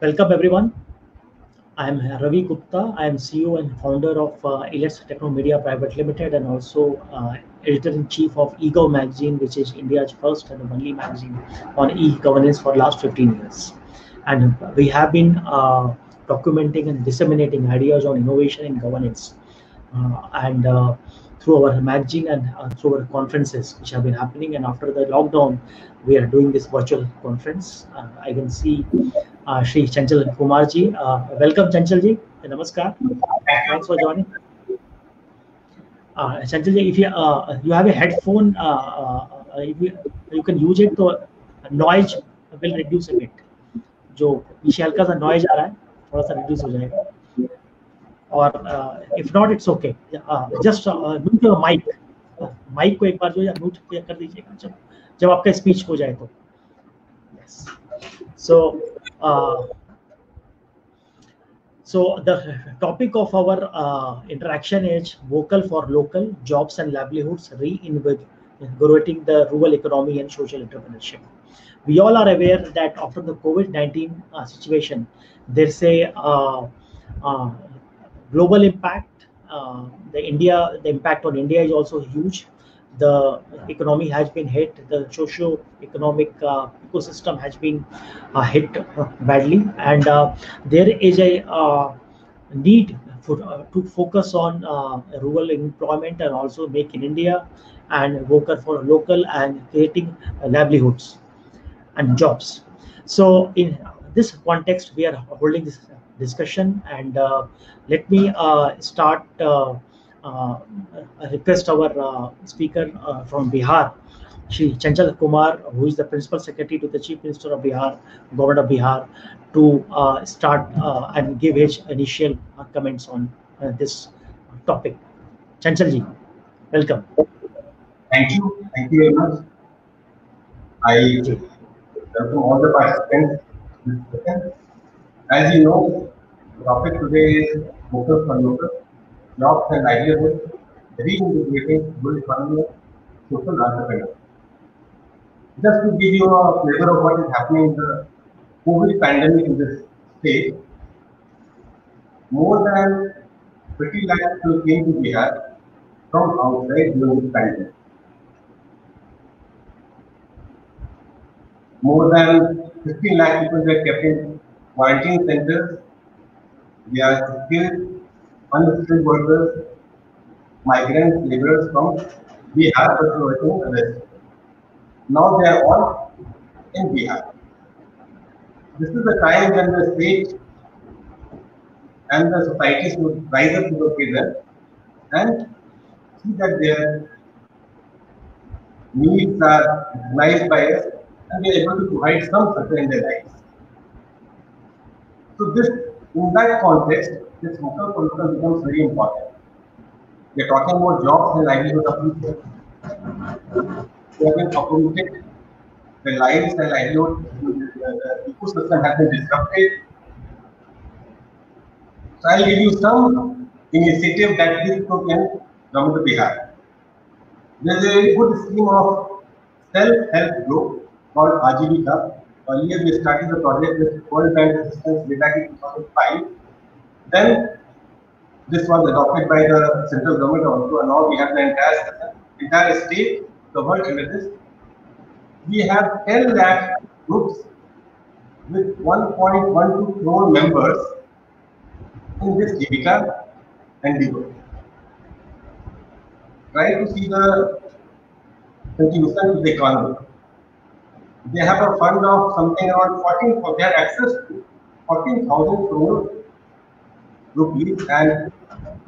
Welcome everyone. I am Ravi Gupta. I am CEO and founder of Elias Techno Media Private Limited and also editor-in-chief of eGov magazine, which is India's first and only magazine on e-governance for last 15 years. And we have been documenting and disseminating ideas on innovation in governance and through our magazine and through our conferences which have been happening. And after the lockdown, we are doing this virtual conference. I can see Shri Chanchal Kumarji. Welcome, Chanchalji. Namaskar. Thanks for joining. Chanchalji, if you have a headphone, if you can use it, तो noise will reduce a bit. जो पीछे हल्का सा noise आ रहा है, थोड़ा सा reduce हो जाएगा. और if not, it's okay. Just mute your mic. Mic को एक बार जो है mute कर दीजिएगा जब आपका speech हो जाए तो. Yes. So the topic of our interaction is vocal for local jobs and livelihoods, reinvigorating the rural economy and social entrepreneurship. We all are aware that after the COVID-19 situation, there's a global impact. The impact on India is also huge. The economy has been hit. The socio-economic ecosystem has been hit badly, and there is a need to focus on rural employment and also make in India and vocal for local and creating livelihoods and jobs. So in this context, we are holding this discussion, and let me start. Request our speaker from Bihar, Shri Chanchal Kumar, who is the Principal Secretary to the Chief Minister of Bihar, Governor of Bihar, to start and give his initial comments on this topic. Chanchalji, welcome. Thank you very much. I welcome all the participants. As you know, the topic today is focus on local jobs and livelihood, reintegrating rural economy and social entrepreneurship. Just to give you a flavor of what is happening in the COVID pandemic in this state, more than 30 lakh people came to Bihar from outside during this pandemic. More than 15 lakh people were kept in quarantine centers. They are skilled, unskilled workers, migrants, laborers from Bihar, but working in the West. Now they are all in Bihar. This is the time when the state and the society should rise up to the occasion and see that their needs are recognized by us and we are able to provide some structure in their lives. So this, in that context, this vocal for local becomes very important. We are talking about jobs and livelihood of people. They have been uprooted, their lives and livelihood, the ecosystem has been disrupted. So I'll give you some initiative that we took in Government of Bihar. There is a good scheme of self-help group called Ajivika. Earlier we started the project with World Bank assistance way back in 2005. Then this was adopted by the central government also, and now we have the entire state covered under this. We have 10 lakh groups with 1.12 crore members in this Jivika endeavor. Try to see the contribution to the economy. They have a fund of something around 14, they have access to 14,000 crore rupees, and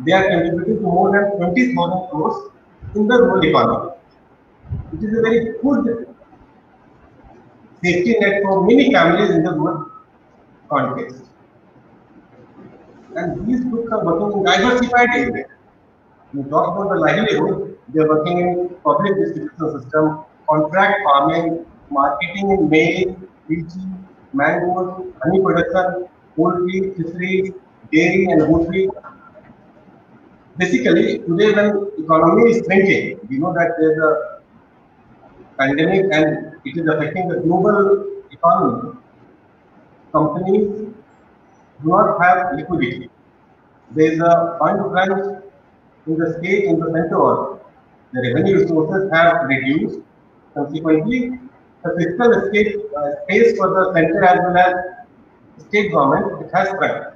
they are contributing to more than 20,000 crores in the rural economy. It is a very good safety net for many families in the rural context. And these groups are working in diversified areas. We talk about the livelihood, they are working in public distribution system, contract farming, marketing in maize, lychee, mangoes, honey production, poultry, fisheries, dairy and poultry. Basically, today when economy is shrinking, we know that there is a pandemic and it is affecting the global economy. Companies do not have liquidity. There is a fund crunch in the state, in the center also. The revenue resources have reduced. Consequently, the fiscal space for the center as well as state government, it has shrunk.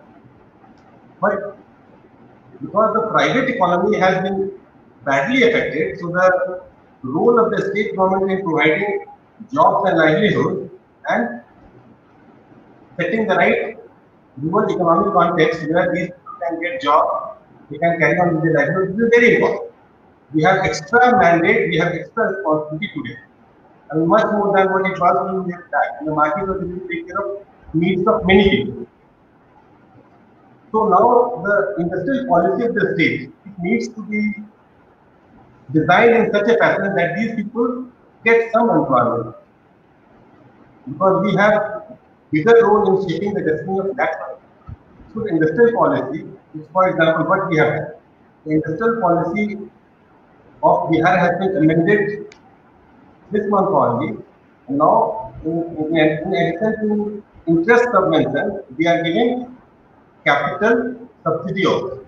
But because the private economy has been badly affected, so the role of the state government in providing jobs and livelihood and setting the right rural economic context where these people can get jobs, they can carry on with their livelihood, this is very important. We have extra mandate, we have extra responsibility today. And much more than what it was in years back. The market was able to take care of needs of many people. So now the industrial policy of the state, it needs to be designed in such a fashion that these people get some employment. Because we have bigger role in shaping the destiny of that country. So the industrial policy is, for example, what we have. The industrial policy of Bihar has been amended this month only. And now, in addition to interest subvention, we are giving capital subsidy also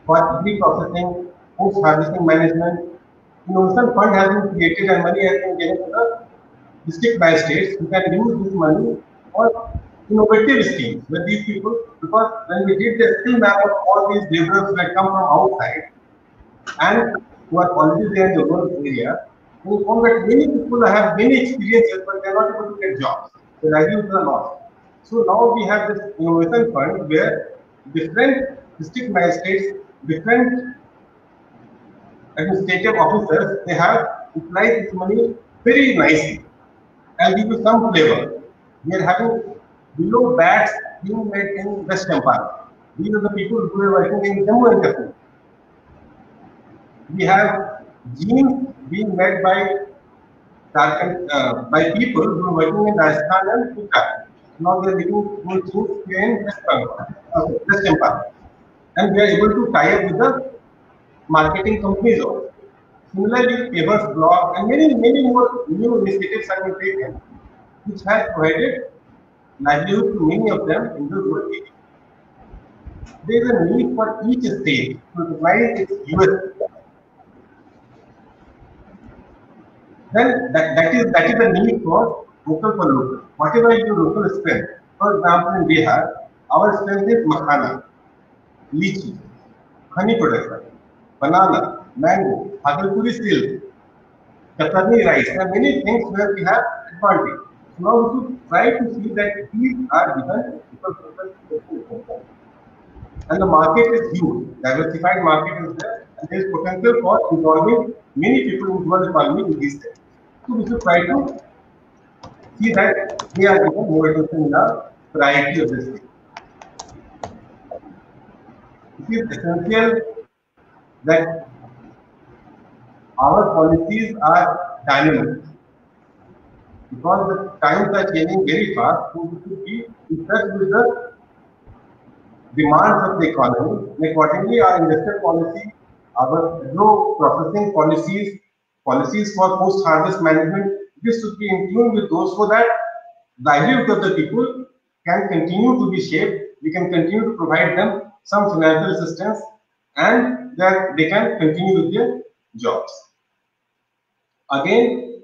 for agri processing, post-harvesting management. Innovation fund has been created and money has been given to the district magistrates who can use this money for innovative schemes with these people. Because when we did the skill map of all these laborers that come from outside and who are already there in the rural area, we found that many people have many experiences, but they are not able to get jobs. The livelihoods are lost. So now we have this innovation fund where different district magistrates, different administrative officers, they have utilized this money very nicely. I'll give you some flavor. We are having below bats being made in West Empire. These are the people who are working in Jammu and Kashmir. We have jeans being made by people who are working in Rajasthan and Gujarat. Now they are making those jeans in West Empire. And we are able to tie up with the marketing companies also. Similarly, Pavers Block and many more new initiatives have been taken, which has provided livelihood to many of them in the rural area. There is a need for each state to utilize its USP. Then that is the need for local for local. Whatever is your local strength. For example, in Bihar, our strength is makhana, lychee, honey production, banana, mango, Bhagalpuri silk, Katarni rice. There are many things where we have advantage. So now we should try to see that these are given because and the market is huge. Diversified market is there, and there is potential for involving many people in rural economy in these things. So we should try to see that they are given more attention in the variety of this thing. It is essential that our policies are dynamic because the times are changing very fast. So we should be in touch with the demands of the economy. And accordingly, our industrial policy, our agro-processing policies for post-harvest management, this should be in tune with those so that the livelihood of the people can continue to be shaped. We can continue to provide them some financial assistance and that they can continue with their jobs. Again,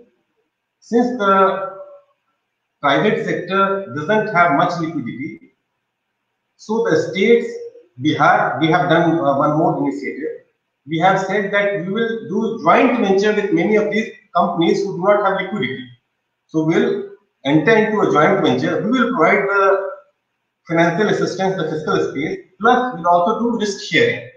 since the private sector doesn't have much liquidity, so the states, Bihar, we have done one more initiative. We have said that we will do joint venture with many of these companies who do not have liquidity. So we will enter into a joint venture. We will provide the financial assistance, the fiscal space, plus we will also do risk sharing.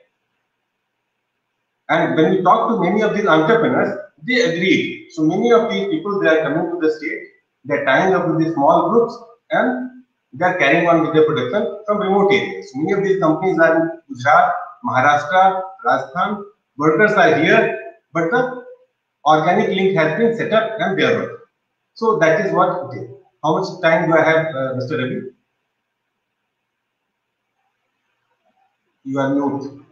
And when we talk to many of these entrepreneurs, they agreed. So many of these people, they are coming to the state, they are tying up with these small groups and they are carrying on with their production from remote areas. So many of these companies are in Gujarat, Maharashtra, Rajasthan. Workers are here, but the organic link has been set up and they are working. So that is what it is. How much time do I have, Mr. Ravi? You are mute.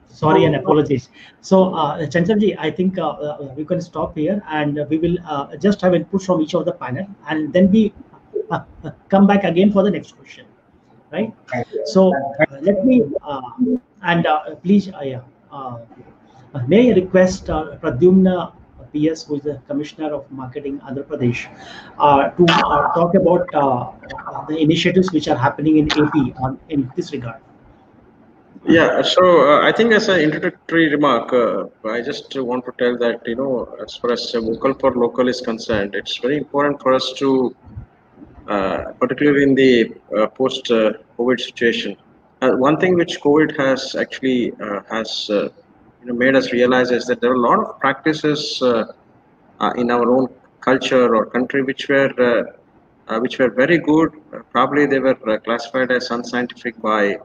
Sorry and apologies. So, Chanchalji, I think we can stop here and we will just have input from each of the panel and then we come back again for the next question, right? So let me and please, yeah. May I request Pradyumna PS, who is the Commissioner of Marketing, Andhra Pradesh, to talk about the initiatives which are happening in AP in this regard. Yeah, so I think as an introductory remark, I just want to tell that, as far as vocal for local is concerned, it's very important for us to, particularly in the post-COVID situation. One thing which COVID has actually made us realize is that there are a lot of practices in our own culture or country which were very good. Probably they were classified as unscientific by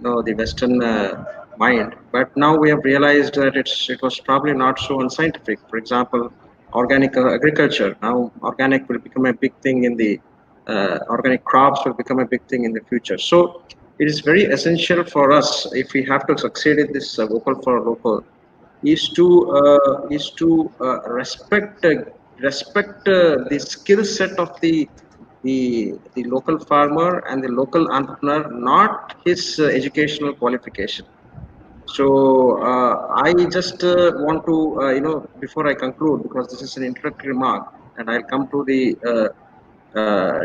the Western mind, but now we have realized that it was probably not so unscientific. For example, organic agriculture. Now, organic will become a big thing in the organic crops will become a big thing in the future. So, it is very essential for us if we have to succeed in this vocal for local, is to respect the skill set of the local farmer and the local entrepreneur, not his educational qualification. So I just want to, before I conclude, because this is an introductory remark, and I'll come to the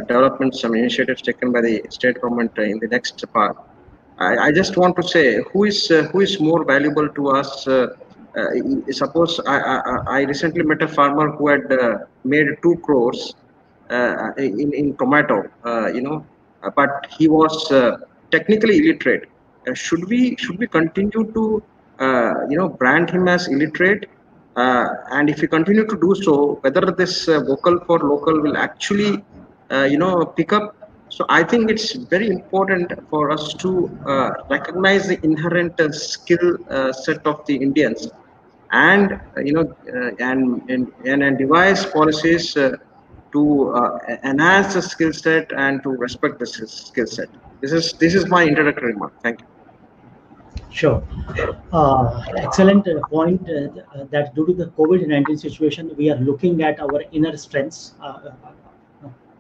developments, some initiatives taken by the state government in the next part. I just want to say who is more valuable to us. Suppose I recently met a farmer who had made 2 crores in tomato, but he was technically illiterate. Should we continue to brand him as illiterate? And if we continue to do so, whether this vocal for local will actually pick up. So I think it's very important for us to recognize the inherent skill set of the Indians, and and devise policies to enhance the skill set and to respect the skill set. This is my introductory remark. Thank you. Sure. Excellent point that due to the COVID-19 situation, we are looking at our inner strengths,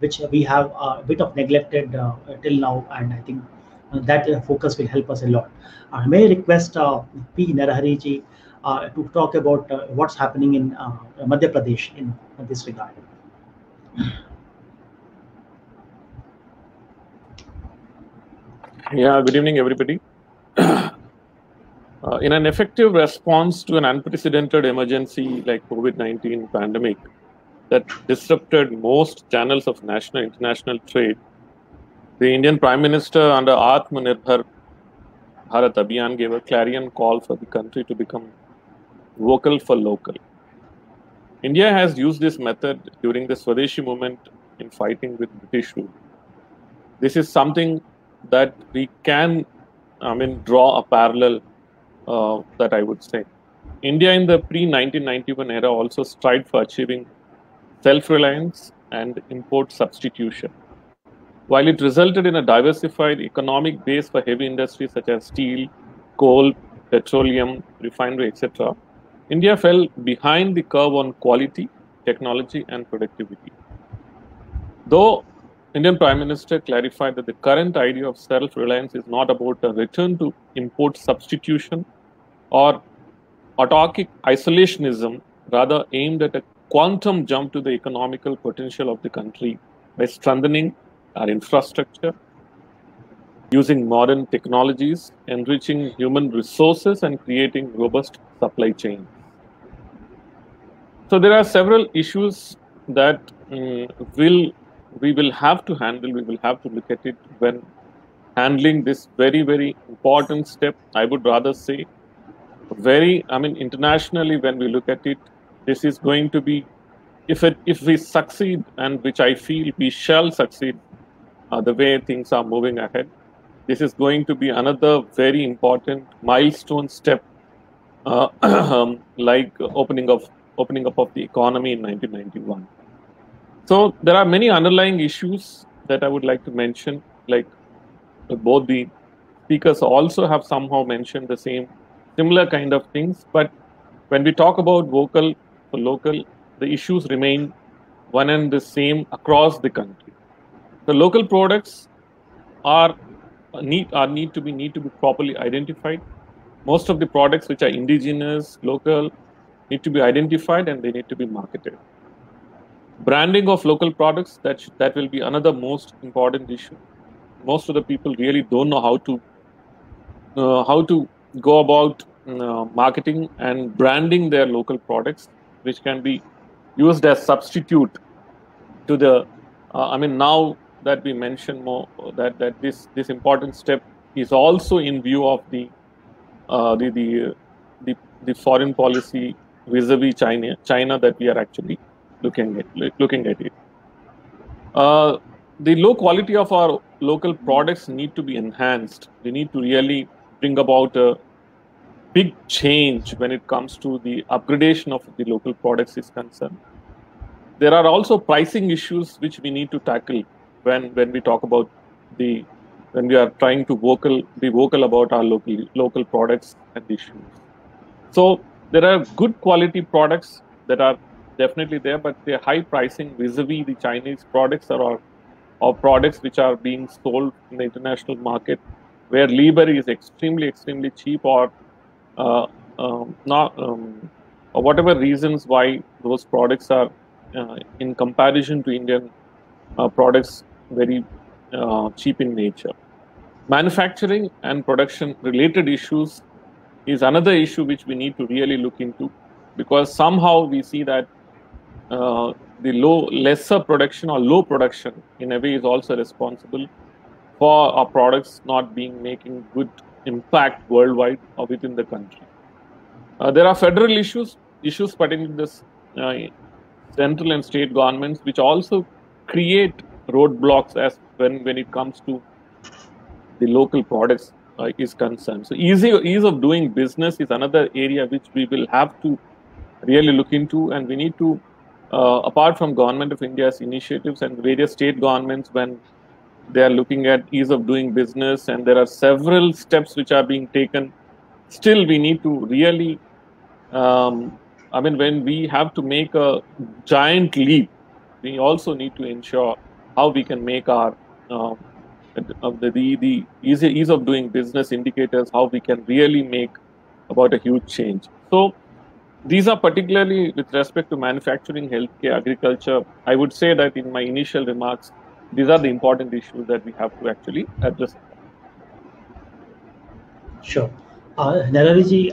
which we have a bit of neglected till now, and I think that focus will help us a lot. May I request P. Narahari ji to talk about what's happening in Madhya Pradesh in this regard. Yeah, good evening, everybody. In an effective response to an unprecedented emergency like COVID-19 pandemic that disrupted most channels of national and international trade, the Indian Prime Minister under Atmanirbhar Bharat Abhiyan gave a clarion call for the country to become vocal for local. India has used this method during the Swadeshi movement in fighting with British rule. This is something that we can, draw a parallel that I would say. India in the pre-1991 era also strived for achieving self-reliance and import substitution. While it resulted in a diversified economic base for heavy industries such as steel, coal, petroleum, refinery, etc., India fell behind the curve on quality, technology, and productivity. Though Indian Prime Minister clarified that the current idea of self-reliance is not about a return to import substitution or autarkic isolationism, rather aimed at a quantum jump to the economical potential of the country by strengthening our infrastructure, using modern technologies, enriching human resources, and creating robust supply chains. So there are several issues that we will have to handle, we will have to look at it when handling this very, very important step. I would rather say internationally, when we look at it, this is going to be, if we succeed, and which I feel we shall succeed, the way things are moving ahead, this is going to be another very important milestone step, like opening up of the economy in 1991. So there are many underlying issues that I would like to mention, like both the speakers also have somehow mentioned the similar kind of things. But when we talk about vocal for local, the issues remain one and the same across the country. The local products are need to be properly identified. Most of the products which are indigenous, local, need to be identified and they need to be marketed. Branding of local products, that will be another most important issue. Most of the people really don't know how to go about marketing and branding their local products, which can be used as substitute to the. Now that we mentioned more that this important step is also in view of the foreign policy vis-a-vis China that we are actually looking at it. The low quality of our local products need to be enhanced. We need to really bring about a big change when it comes to the upgradation of the local products is concerned. There are also pricing issues which we need to tackle when we talk about when we are trying to be vocal about our local products and issues. So there are good quality products that are definitely there, but they're high pricing vis-a-vis the Chinese products or products which are being sold in the international market, where labor is extremely cheap, or whatever reasons why those products are in comparison to Indian products very cheap in nature. Manufacturing and production related issues is another issue which we need to really look into, because somehow we see that the lesser production or low production in a way is also responsible for our products not making good impact worldwide or within the country. There are federal issues pertaining to this central and state governments, which also create roadblocks as when it comes to the local products is concerned. So ease of doing business is another area which we will have to really look into, and we need to, apart from Government of India's initiatives and various state governments, when they are looking at ease of doing business, and there are several steps which are being taken, still we need to really, when we have to make a giant leap, we also need to ensure how we can make our the ease of doing business indicators, how we can really make about a huge change. So these are particularly with respect to manufacturing, healthcare, agriculture. I would say that in my initial remarks, these are the important issues that we have to actually address. Sure. Narari,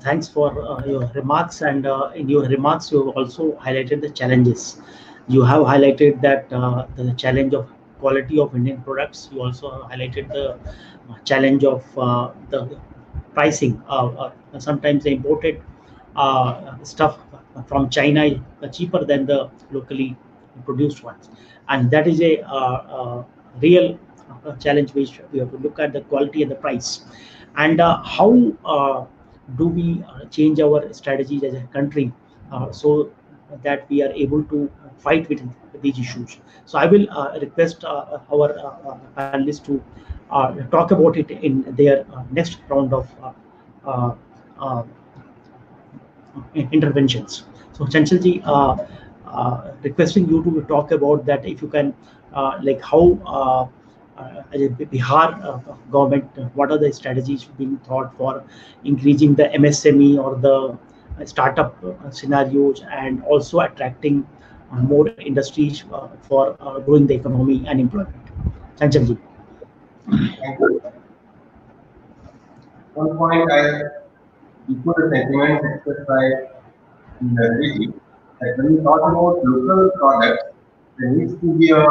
thanks for your remarks, and in your remarks you also highlighted the challenges. You have highlighted that the challenge of quality of Indian products. You also highlighted the challenge of the pricing. Sometimes the imported stuff from China is cheaper than the locally produced ones, and that is a real challenge which we have to look at, the quality and the price. And how do we change our strategies as a country so that we are able to fight with these issues? So I will request our panelists to talk about it in their next round of interventions. So Chanchalji, requesting you to talk about that, if you can, like how Bihar government, what are the strategies being thought for increasing the MSME or the startup scenarios, and also attracting more industries for growing the economy and employment? Chanchalji. Thank you. One point, I echo the sentiments expressed by Narji, that when we talk about local products, there needs to be a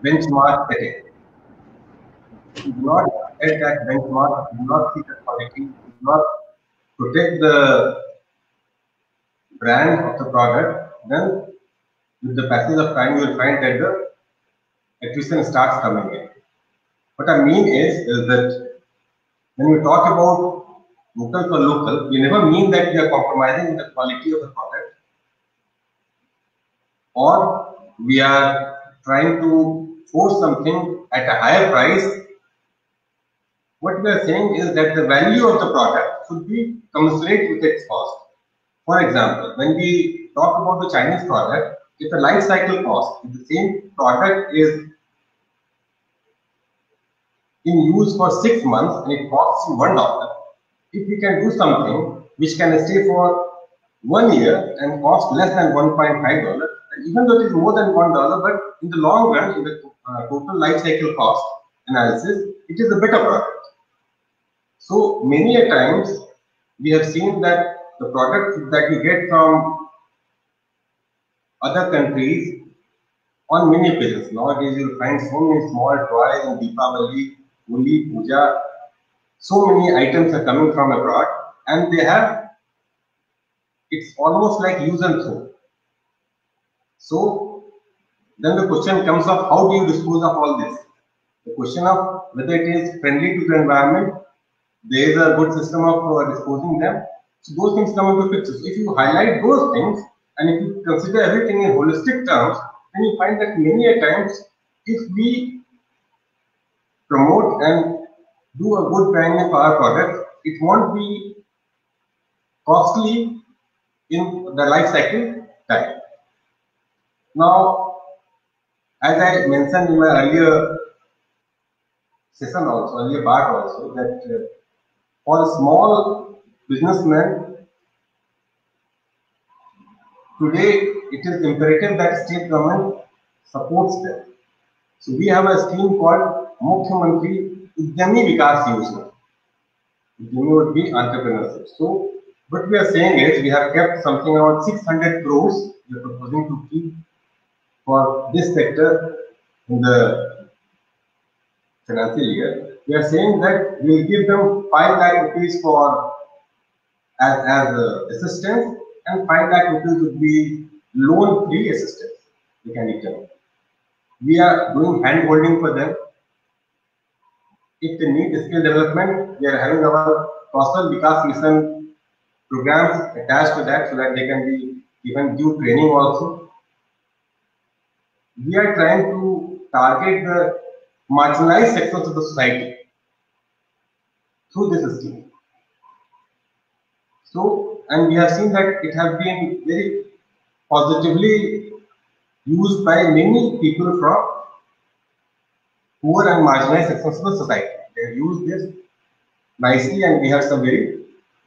benchmark setting. We do not set that benchmark, we do not see the quality, we do not protect the brand of the product, then with the passage of time you will find that the attrition starts coming in. What I mean is that when we talk about local for local, we never mean that we are compromising the quality of the product, or we are trying to force something at a higher price. What we are saying is that the value of the product should be commensurate with its cost. For example, when we talk about the Chinese product, it's a life cycle cost. If the same product is in use for 6 months and it costs you $1, if we can do something which can stay for 1 year and cost less than $1.5, and even though it is more than $1, but in the long run, in the total life cycle cost analysis, it is a better product. So many a times we have seen that the products that we get from other countries on many pages. Nowadays you will find so many small toys in Deepavali, Holi, Puja. So many items are coming from abroad and they have, it's almost like use and throw. So then the question comes up, how do you dispose of all this? The question of whether it is friendly to the environment, there is a good system of disposing them. So those things come into picture. So if you highlight those things and if you consider everything in holistic terms, then you find that many a times if we promote and do a good branding of our product, it won't be costly in the life cycle time. Now, as I mentioned in my earlier session also, earlier part also, that for a small businessman, today it is imperative that state government supports them. So we have a scheme called Mukhyamantri Udyami Vikas Yojana. Udyami would be entrepreneurship. So what we are saying is we have kept something around 600 crores we are proposing to keep for this sector in the financial year. We are saying that we will give them 5 lakh rupees for as assistance, and 5 lakh rupees would be loan-free assistance they can return. We are doing hand holding for them. If they need skill development, we are having our Kausal Vikas Mission programs attached to that so that they can be given due training also. We are trying to target the marginalized sectors of the society through this scheme. So, and we have seen that it has been very positively used by many people from poor and marginalized sections of the society. They have used this nicely and we have some very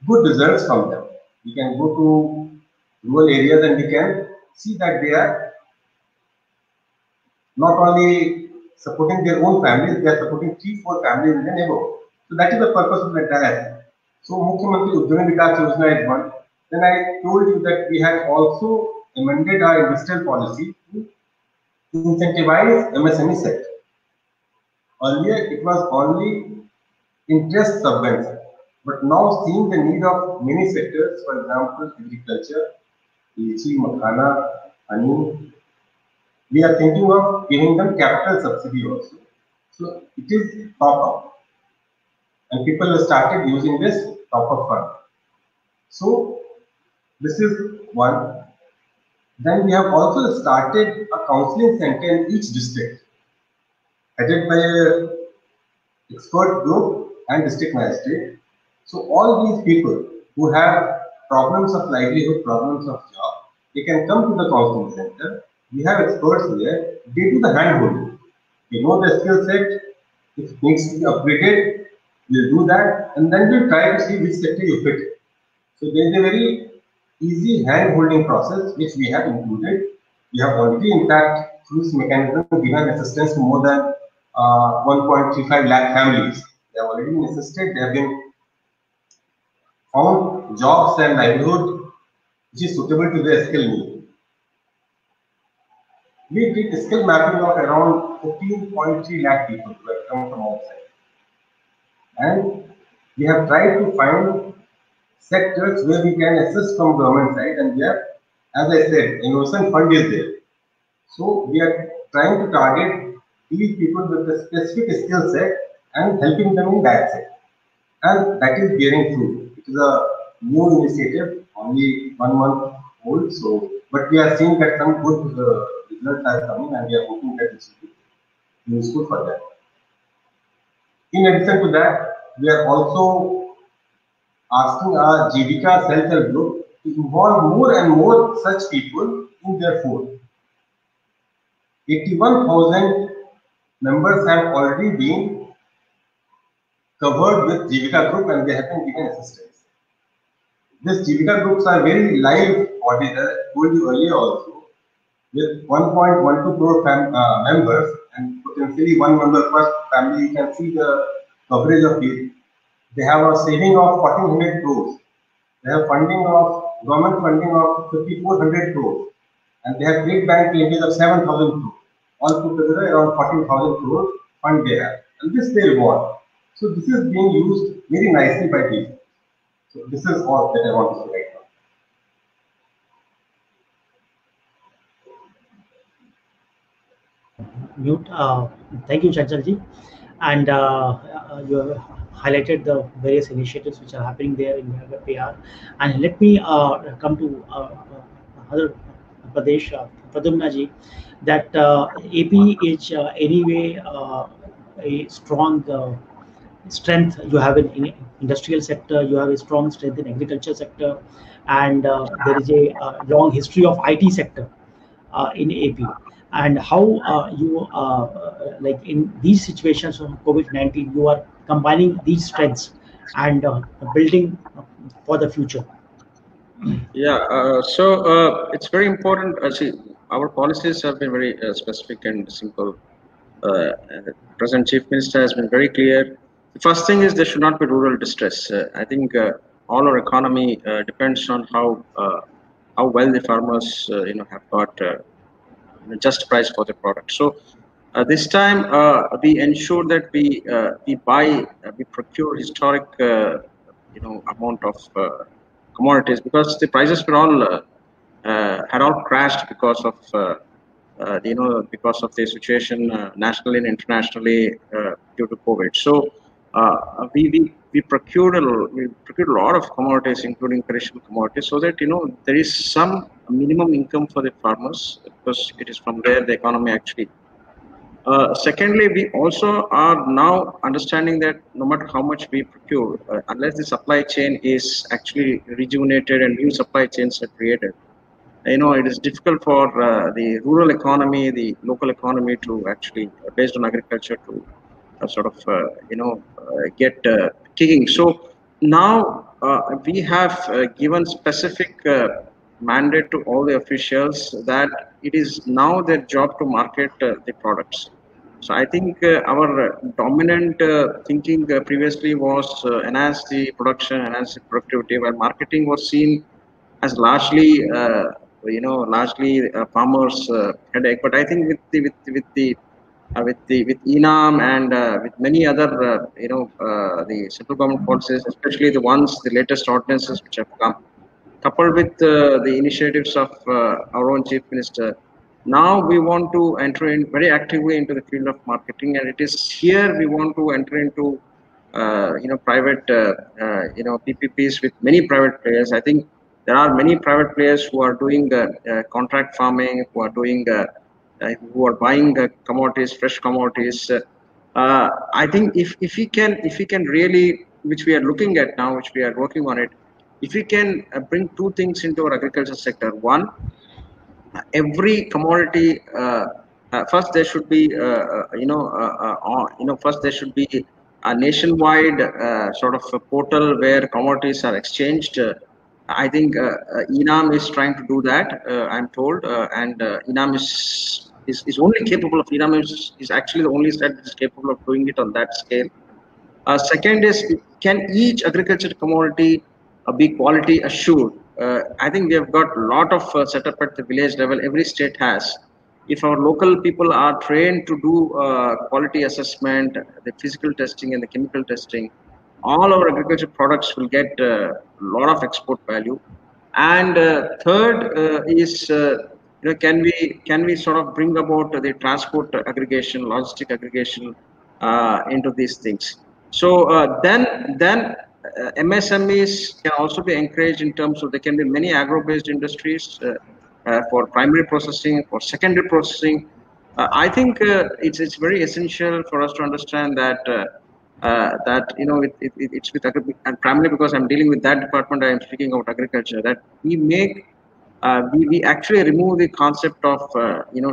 good results from them. We can go to rural areas and we can see that they are not only supporting their own families, they are supporting 3-4 families in the neighborhood. So that is the purpose of the entire thing. So Mukhyamantri Udyami Vikas Yojana is one. Then I told you that we have also amended our industrial policy to incentivize MSME sector. Earlier it was only interest subvention, but now seeing the need of many sectors, for example agriculture, lychee, makhana, honey, we are thinking of giving them capital subsidy also. So it is top-up, and people have started using this top-up fund. So this is one. Then we have also started a counseling center in each district, headed by an expert group and district magistrate. So all these people who have problems of livelihood, problems of job, they can come to the counseling center. We have experts there. They do the hand-holding. We know the skill set. If it needs to be upgraded, we'll do that, and then we'll try to see which sector you fit. So there is a very easy hand-holding process which we have included. We have already, in fact, through this mechanism, given assistance to more than 1.35 lakh families. They have already been assisted. They have been found jobs and livelihood which is suitable to their skill need. We did skill mapping of around 14.3 lakh people who have come from outside. And we have tried to find sectors where we can assist from government side, and we have, as I said, innovation fund is there. So we are trying to target these people with a specific skill set and helping them in that set. And that is bearing fruit. It is a new initiative, only 1 month old. So, but we are seeing that some good results are coming, and we are hoping that it will be useful for them. In addition to that, we are also asking our Jivika self-help group to involve more and more such people in their fold. 81,000 members have already been covered with Jivika Group and they have been given assistance. These Jivika groups are very live bodies, as I told you earlier also, with 1.12 crore members and potentially one member per family. You can see the coverage of it. They have a saving of 1400 crores. They have funding of government funding of 5400 crores. And they have trade bank linkage of 7,000 crores. All put together around 14,000 crores fund they have. And this they want. So this is being used very nicely by people. So this is all that I want to say right now. Mute. Thank you, Chanchalji. And you have highlighted the various initiatives which are happening there in PR. And let me come to Andhra Pradesh, Pradyumna ji, that AP is anyway a strong strength you have in industrial sector, you have a strong strength in agriculture sector, and there is a long history of IT sector in AP. And how you like in these situations of COVID-19, you are combining these strengths and building for the future. Yeah, so it's very important. See, our policies have been very specific and simple. Present Chief Minister has been very clear. The first thing is there should not be rural distress. I think all our economy depends on how well the farmers have got just price for the product. So this time we ensure that we procure historic amount of commodities, because the prices were all had all crashed because of because of the situation nationally and internationally due to COVID. So we procured a lot of commodities, including perishable commodities, so that there is some minimum income for the farmers, because it is from there the economy actually. Secondly, we also are now understanding that no matter how much we procure, unless the supply chain is actually rejuvenated and new supply chains are created, it is difficult for the rural economy, the local economy to actually, based on agriculture, to get kicking. So now we have given specific mandate to all the officials that it is now their job to market the products. So I think our dominant thinking previously was enhance the production, enhance the productivity, while marketing was seen as largely farmers' headache. But I think with ENAM and with many other the central government policies, especially the latest ordinances which have come, coupled with the initiatives of our own Chief Minister, now we want to enter in very actively into the field of marketing, and it is here we want to enter into private PPPs with many private players. I think there are many private players who are doing contract farming, who are doing who are buying commodities, fresh commodities. I think if we can really, which we are looking at now, which we are working on it, if we can bring two things into our agriculture sector. One, every commodity, first there should be first there should be a nationwide sort of a portal where commodities are exchanged. I think ENAM is trying to do that, I'm told, and ENAM is only capable of, ENAM is actually the only state that is capable of doing it on that scale. Second is, can each agriculture commodity be quality assured? I think we have got a lot of setup at the village level. Every state has. If our local people are trained to do quality assessment, the physical testing and the chemical testing, all our agriculture products will get a lot of export value. And third is, can we sort of bring about the transport aggregation, logistic aggregation into these things? So then MSMEs can also be encouraged in terms of, there can be many agro-based industries for primary processing, for secondary processing. I think it's very essential for us to understand that it's with agriculture, and primarily because I'm dealing with that department, I am speaking about agriculture, that we make we actually remove the concept of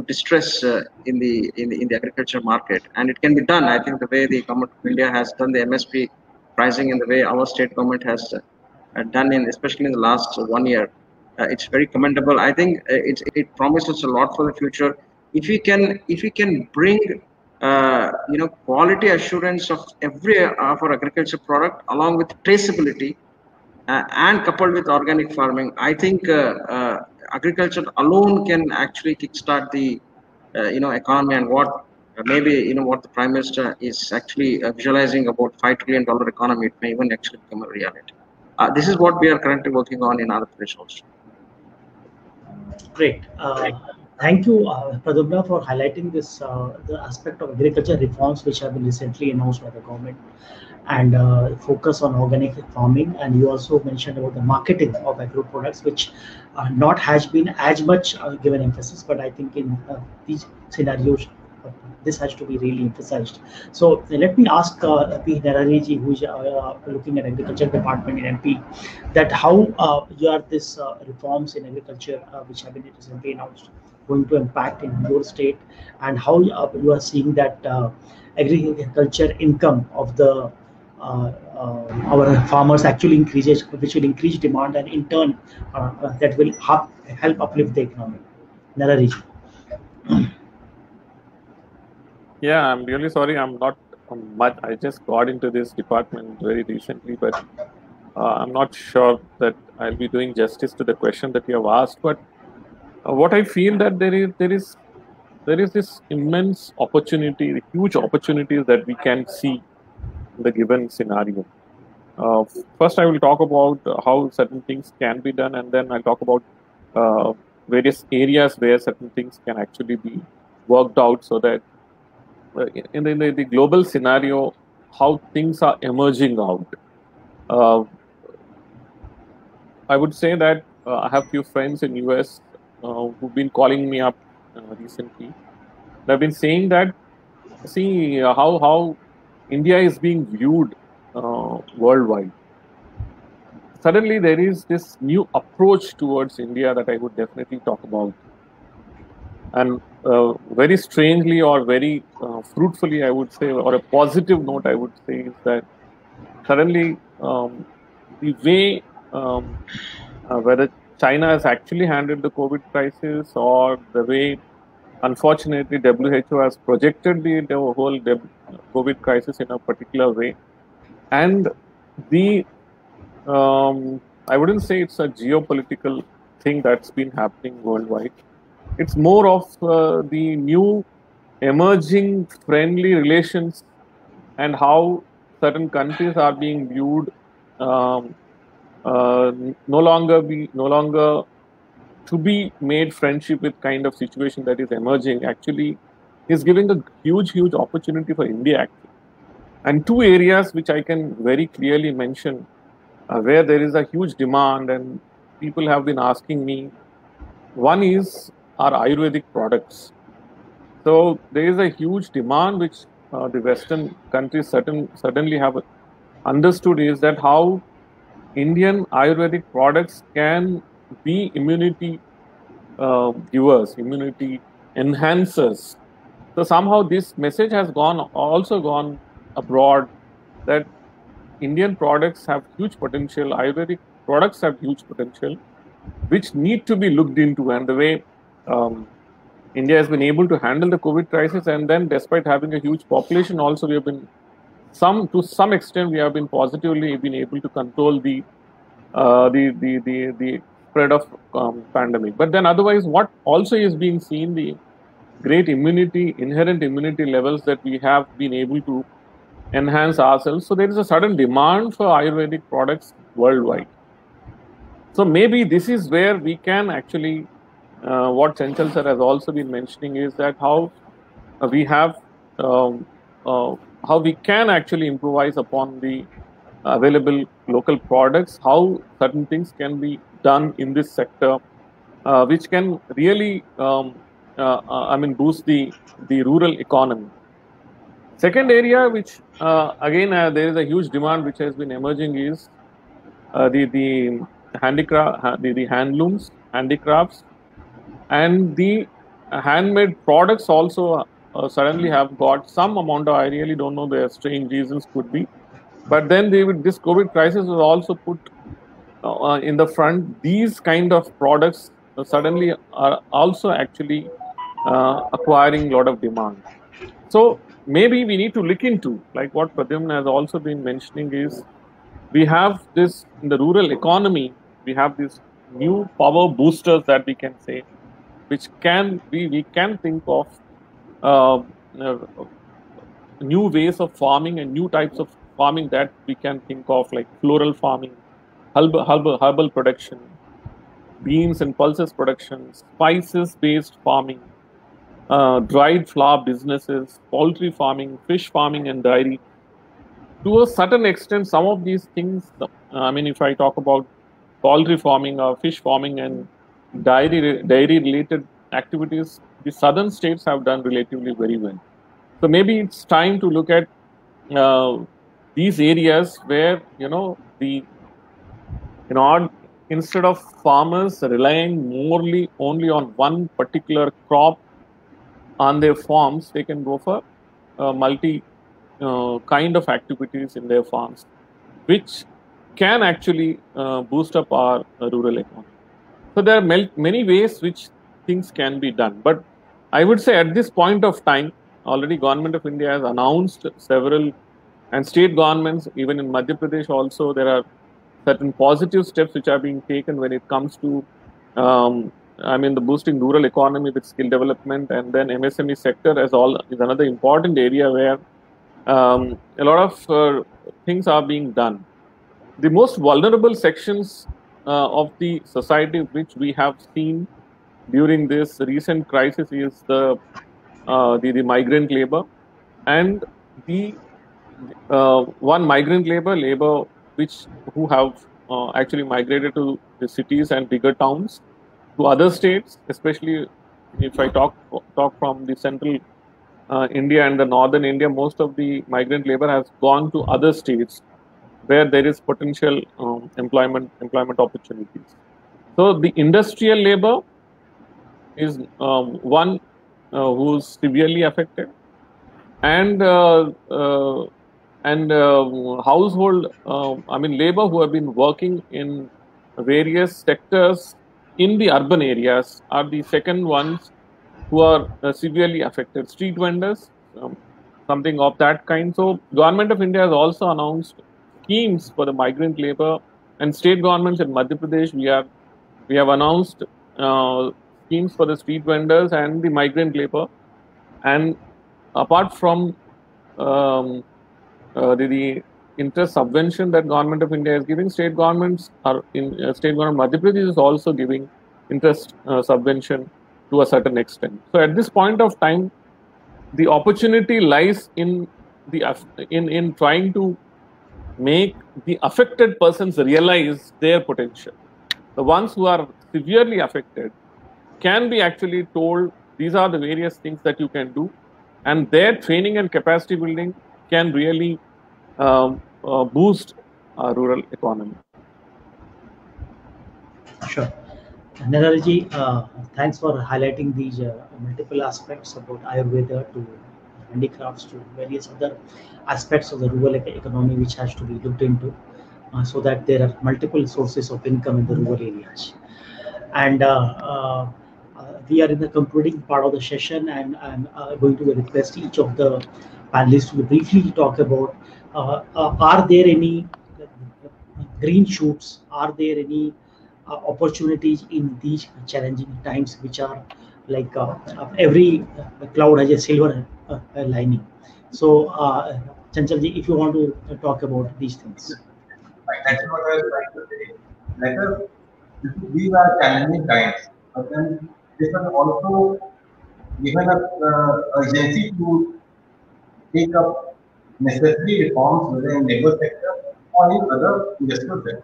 distress in the agriculture market, and it can be done. I think the way the government of India has done the MSP pricing and the way our state government has done in, especially in the last 1 year, it's very commendable. I think it promises a lot for the future. If we can bring quality assurance of every of our agriculture product along with traceability, and coupled with organic farming, I think agriculture alone can actually kickstart the economy, and what maybe what the Prime Minister is actually visualizing about $5 trillion economy. It may even actually become a reality. This is what we are currently working on in Andhra Pradesh also. Great. Thank you, Pradumna, for highlighting this the aspect of agriculture reforms which have been recently announced by the government, and focus on organic farming. And you also mentioned about the marketing of agro products, which not has been as much given emphasis, but I think in these scenarios this has to be really emphasized. So let me ask P. Narahari ji, who is looking at agriculture department in MP, that how this reforms in agriculture which have been recently announced going to impact in your state, and how you are seeing that agriculture income of the our farmers actually increases, which will increase demand, and in turn that will help uplift the economy. Narahari ji. Yeah, I'm really sorry. I'm not much. I just got into this department very recently, but I'm not sure that I'll be doing justice to the question that you have asked. But what I feel that there is this immense opportunity, huge opportunities that we can see in the given scenario. First, I will talk about how certain things can be done, and then I'll talk about various areas where certain things can actually be worked out, so that in the global scenario, how things are emerging out. I would say that I have few friends in US who've been calling me up recently. They've been saying that, see how India is being viewed worldwide. Suddenly there is this new approach towards India that I would definitely talk about. And very strangely, or very fruitfully, I would say, or a positive note, I would say, is that suddenly the way whether China has actually handled the COVID crisis, or the way, unfortunately, WHO has projected the whole COVID crisis in a particular way, and the I wouldn't say it's a geopolitical thing that's been happening worldwide. It's more of the new emerging friendly relations, and how certain countries are being viewed no longer to be made friendship with kind of situation that is emerging, actually is giving a huge opportunity for India, actually. And two areas which I can very clearly mention where there is a huge demand and people have been asking me. One is our Ayurvedic products. So there is a huge demand which the Western countries certainly have understood, is that how Indian Ayurvedic products can be immunity givers, immunity enhancers. So somehow this message has also gone abroad, that Indian products have huge potential, Ayurvedic products have huge potential, which need to be looked into. And the way India has been able to handle the COVID crisis, and then despite having a huge population, also we have been to some extent we have been positively able to control the spread of pandemic. But then otherwise, what also is being seen, the great inherent immunity levels that we have been able to enhance ourselves. So there is a sudden demand for Ayurvedic products worldwide. So maybe this is where we can actually, what Chanchal sir has also been mentioning, is that how we have, how we can actually improvise upon the available local products, how certain things can be done in this sector, which can really, boost the rural economy. Second area, which again there is a huge demand which has been emerging, is the handicraft, the handlooms. handicrafts, and the handmade products also suddenly have got some amount of, I really don't know, their strange reasons could be, but then this COVID crisis was also put in the front. These kind of products suddenly are also actually acquiring a lot of demand. So maybe we need to look into, like what Pradyumna has also been mentioning, is we have this in the rural economy, we have these new power boosters that we can say, which can we can think of uh, uh, new ways of farming and new types of farming that we can think of, like floral farming, herbal production, beans and pulses production, spices based farming, dried flour businesses, poultry farming, fish farming, and dairy. To a certain extent, some of these things, I mean, if I talk about poultry farming or fish farming and dairy related activities, the southern states have done relatively very well. So maybe it's time to look at these areas where, instead of farmers relying morely only on one particular crop on their farms, they can go for multi kind of activities in their farms, which can actually boost up our rural economy. So there are many ways which things can be done. But I would say at this point of time, already Government of India has announced several, and state governments, even in Madhya Pradesh also, there are certain positive steps which are being taken when it comes to, the boosting rural economy with skill development, and then MSME sector is another important area where a lot of things are being done. The most vulnerable sections of the society which we have seen during this recent crisis is the migrant labor, and the one migrant labor who have actually migrated to the cities and bigger towns, to other states, especially if I talk from the central India and the northern India. Most of the migrant labor has gone to other states where there is potential employment opportunities. So the industrial labor is one who's severely affected, and household, labor who have been working in various sectors in the urban areas are the second ones who are severely affected. Street vendors, something of that kind. So Government of India has also announced schemes for the migrant labor, and state governments in Madhya Pradesh, we have announced schemes for the street vendors and the migrant labor. And apart from the interest subvention that Government of India is giving, state governments are state government Madhya Pradesh is also giving interest subvention to a certain extent. So at this point of time, the opportunity lies in trying to make the affected persons realize their potential. The ones who are severely affected can be actually told these are the various things that you can do, and their training and capacity building can really boost our rural economy. Sure. Naralji, thanks for highlighting these multiple aspects about Ayurveda to handicrafts to various other aspects of the rural economy which has to be looked into, so that there are multiple sources of income in the rural areas. And we are in the concluding part of the session, and I'm going to request each of the panelists to briefly talk about are there any green shoots, are there any opportunities in these challenging times, which are like every cloud has a silver lining. So, Chanchalji, if you want to talk about these things. That's what I was trying to say. Like, these are challenging times, but then this has also given us urgency to take up necessary reforms whether in labor sector or in other industrial sector.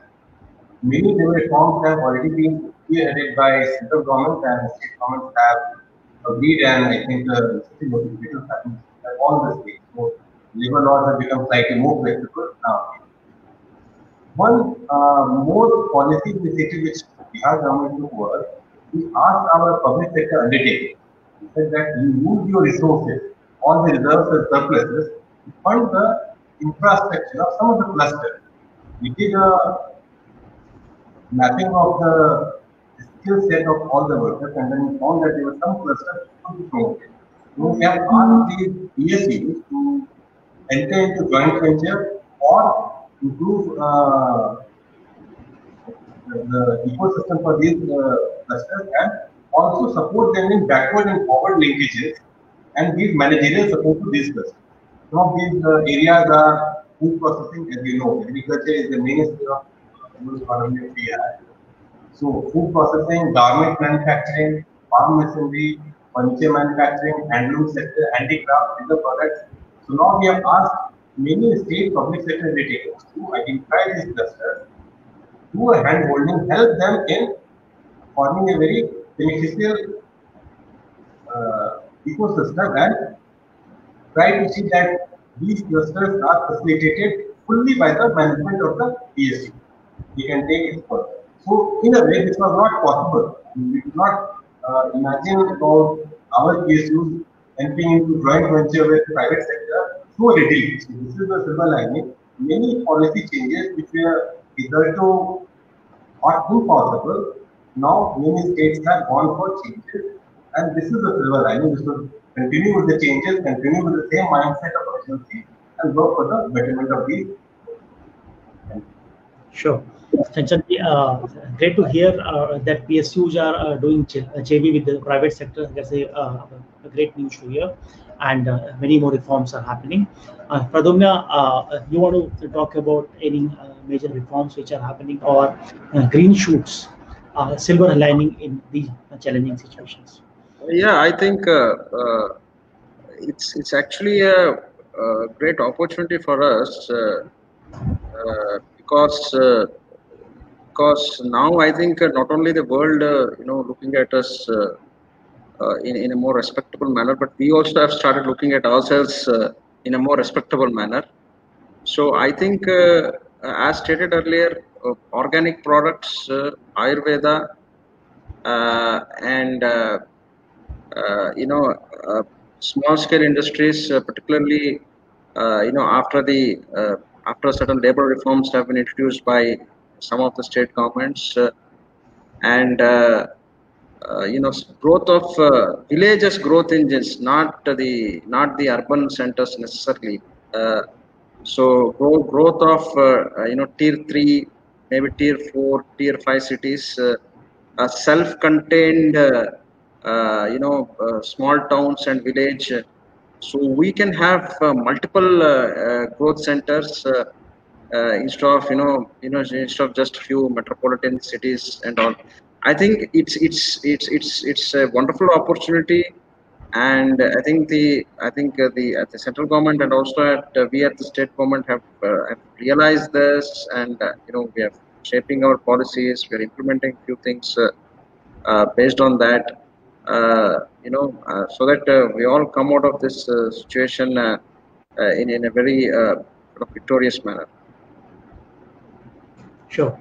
Many labor reforms have already been spearheaded by central government, and state governments have agreed, and I think the notifications happen at all the states. So labor laws have become slightly more flexible now. One more policy initiative which Bihar government took was, we asked our public sector undertaking, we said that you use your resources, all the reserves and surpluses, to fund the infrastructure of some of the clusters. We did a mapping of the skill set of all the workers, and then we found that there were some clusters which could be promoted. So we have asked these PSUs to enter into joint venture or improve the ecosystem for these clusters, and also support them in backward and forward linkages and give managerial support to these clusters. Some of these areas are food processing, as you know, agriculture is the mainstay of rural economy we have. So food processing, garment manufacturing, farm machinery, furniture manufacturing, handloom sector, handicraft, other products. So now we have asked many state public sector undertakings to identify these clusters, do a hand holding, help them in forming a very beneficial ecosystem, and try to see that these clusters are facilitated fully by the management of the PSU. We can take it further. So, in a way, this was not possible. We could not imagine about our PSUs entering into joint venture with private sector so readily. So, this is the silver lining. Many policy changes which were hitherto not impossible, now many states have gone for changes, and this is the silver lining. We should continue with the changes, continue with the same mindset of urgency, and work for the betterment of these. Sure. Chanchan, great to hear that PSUs are doing JV with the private sector. That's a great news to hear, and many more reforms are happening. Pradyumna, you want to talk about any major reforms which are happening, or green shoots, silver lining in these challenging situations? Yeah, I think it's actually a great opportunity for us because now I think not only the world looking at us in a more respectable manner, but we also have started looking at ourselves in a more respectable manner. So I think as stated earlier, organic products, Ayurveda, and small scale industries, particularly after certain labor reforms have been introduced by some of the state governments, and growth of villages, growth engines, not the urban centers necessarily. So growth of tier 3, maybe tier 4, tier 5 cities, self-contained small towns and village. So we can have multiple growth centers instead of just few metropolitan cities and all. I think it's a wonderful opportunity, and I think the at the central government and also we at the state government have realized this, and we are shaping our policies. We are implementing few things based on that. So that we all come out of this situation in a very victorious manner. Sure.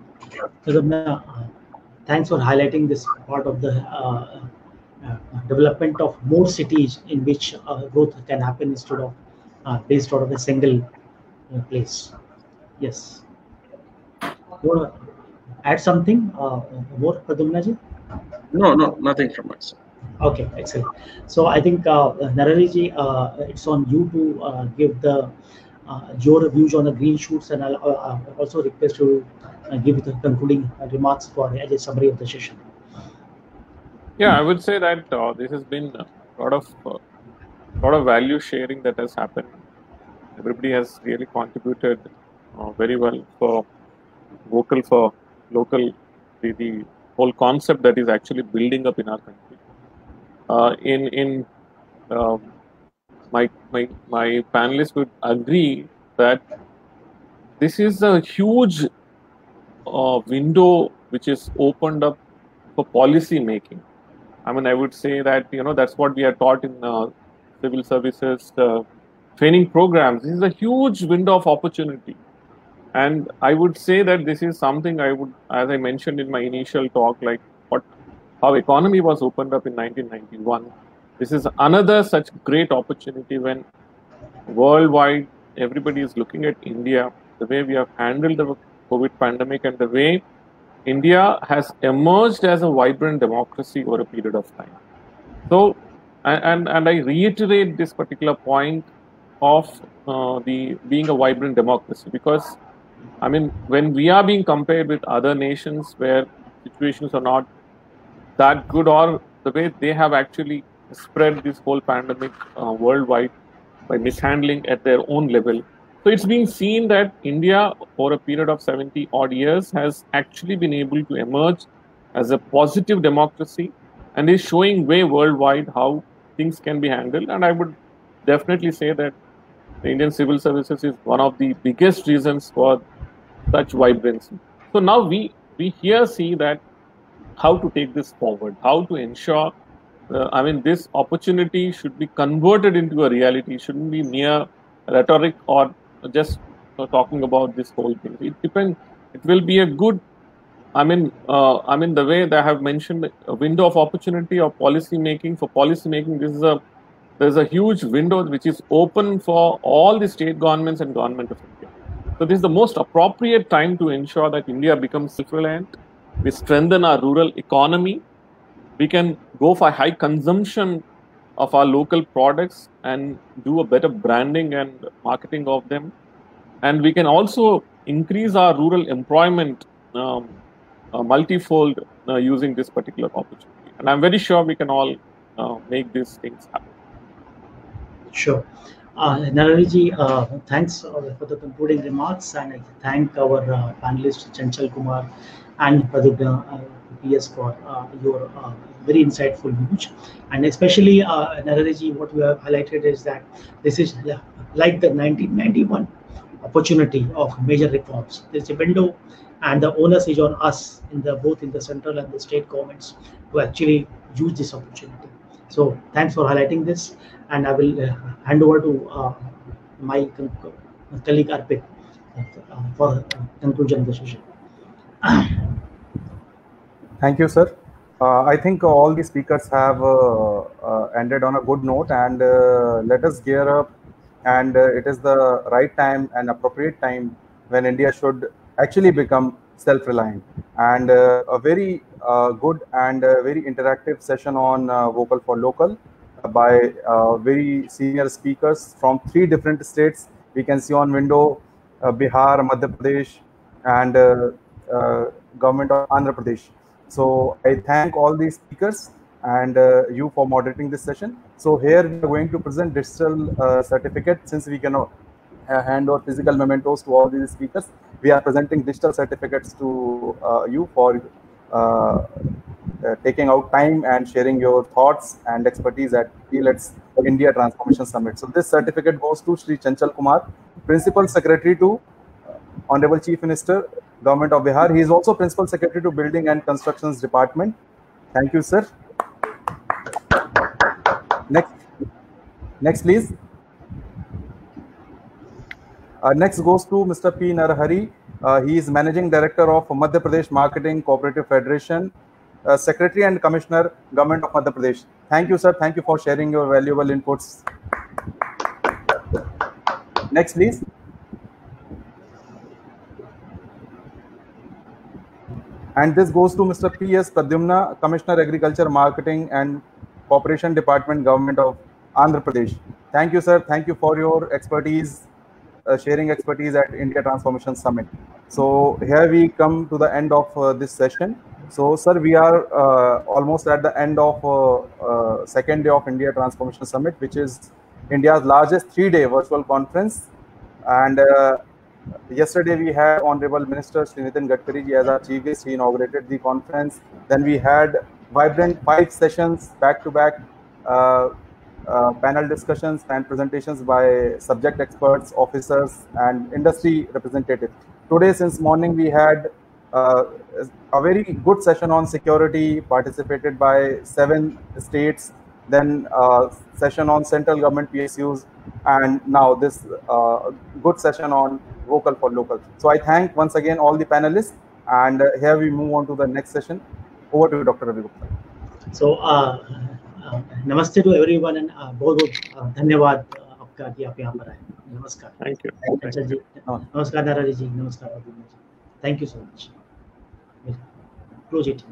Thanks for highlighting this part of the development of more cities in which growth can happen instead of based out of a single place. Yes. You want to add something more, Pradyumna ji? No, nothing from us. Okay, excellent. So I think Narali ji, it's on you to give the your views on the green shoots, and I'll also request you give the concluding remarks for as a summary of the session. Yeah, I would say that this has been a lot of value sharing that has happened. Everybody has really contributed very well for vocal for local, the whole concept that is actually building up in our country. My panelists would agree that this is a huge window which is opened up for policy making. I mean, I would say that that's what we are taught in civil services training programs. This is a huge window of opportunity, And I would say that this is something as I mentioned in my initial talk, like how economy was opened up in 1991. This is another such great opportunity when worldwide everybody is looking at India, the way we have handled the COVID pandemic and the way India has emerged as a vibrant democracy over a period of time. So, and I reiterate this particular point of the being a vibrant democracy, because I mean, when we are being compared with other nations where situations are not that good, or the way they have actually spread this whole pandemic worldwide by mishandling at their own level. So it's being seen that India, over a period of 70 odd years, has actually been able to emerge as a positive democracy and is showing way worldwide how things can be handled. And I would definitely say that the Indian civil services is one of the biggest reasons for such vibrancy. So now we here see that how to take this forward, how to ensure, I mean, this opportunity should be converted into a reality. It shouldn't be mere rhetoric or just talking about this whole thing. It depends. It will be a good, I mean, the way that I have mentioned, a window of opportunity of policy making. For policy making, there's a huge window which is open for all the state governments and government of India. So this is the most appropriate time to ensure that India becomes self-reliant. We strengthen our rural economy. We can go for high consumption of our local products and do a better branding and marketing of them. And we can also increase our rural employment multifold using this particular opportunity. And I'm very sure we can all make these things happen. Sure. Narahari, thanks for the concluding remarks, and I thank our panelists Chanchal Kumar and Pradyumna PS for your very insightful views. And especially, Narahari, what you have highlighted is that this is like the 1991 opportunity of major reforms. There's a window, and the onus is on us both in the central and the state governments to actually use this opportunity. So thanks for highlighting this, and I will hand over to my colleague Arpit for conclusion of the session. Thank you, sir. I think all the speakers have ended on a good note, and let us gear up. And it is the right time and appropriate time when India should actually become self-reliant. And a very good and very interactive session on Vocal for Local by very senior speakers from 3 different states. We can see on window Bihar, Madhya Pradesh, and government of Andhra Pradesh. So I thank all these speakers and you for moderating this session. So here we are going to present digital certificate. Since we cannot hand over physical mementos to all these speakers, we are presenting digital certificates to you for taking out time and sharing your thoughts and expertise at IELTS India Transformation Summit. So this certificate goes to Shri Chanchal Kumar, Principal Secretary to Honorable Chief Minister, Government of Bihar. He is also Principal Secretary to Building and Constructions Department. Thank you, sir. Next, please. Next goes to Mr. P. Narahari. He is Managing Director of Madhya Pradesh Marketing Cooperative Federation, Secretary and Commissioner, Government of Madhya Pradesh. Thank you, sir. Thank you for sharing your valuable inputs. Next, please. And this goes to Mr. P.S. Pradyumna, Commissioner Agriculture, Marketing and Cooperation Department, Government of Andhra Pradesh. Thank you, sir. Thank you for your expertise, sharing expertise at India Transformation Summit. So here we come to the end of this session. So, sir, we are almost at the end of second day of India Transformation Summit, which is India's largest 3-day virtual conference. And yesterday we had Honorable Minister Shri Nitin Gadkari as our chief guest. He inaugurated the conference. Then we had vibrant 5 sessions back-to-back, panel discussions and presentations by subject experts, officers, and industry representatives. Today, since morning, we had a very good session on security, participated by 7 states then session on central government PSUs, and now this good session on vocal for local. So I thank once again all the panelists, and here we move on to the next session. Over to you, Dr. Ravi Gupta. So नमस्ते to everyone and बहुत बहुत धन्यवाद आपका कि आप यहाँ पर आए. नमस्कार. Thank you. अच्छा जी. नमस्कार नारायण जी. नमस्कार. Thank you so much. Close it.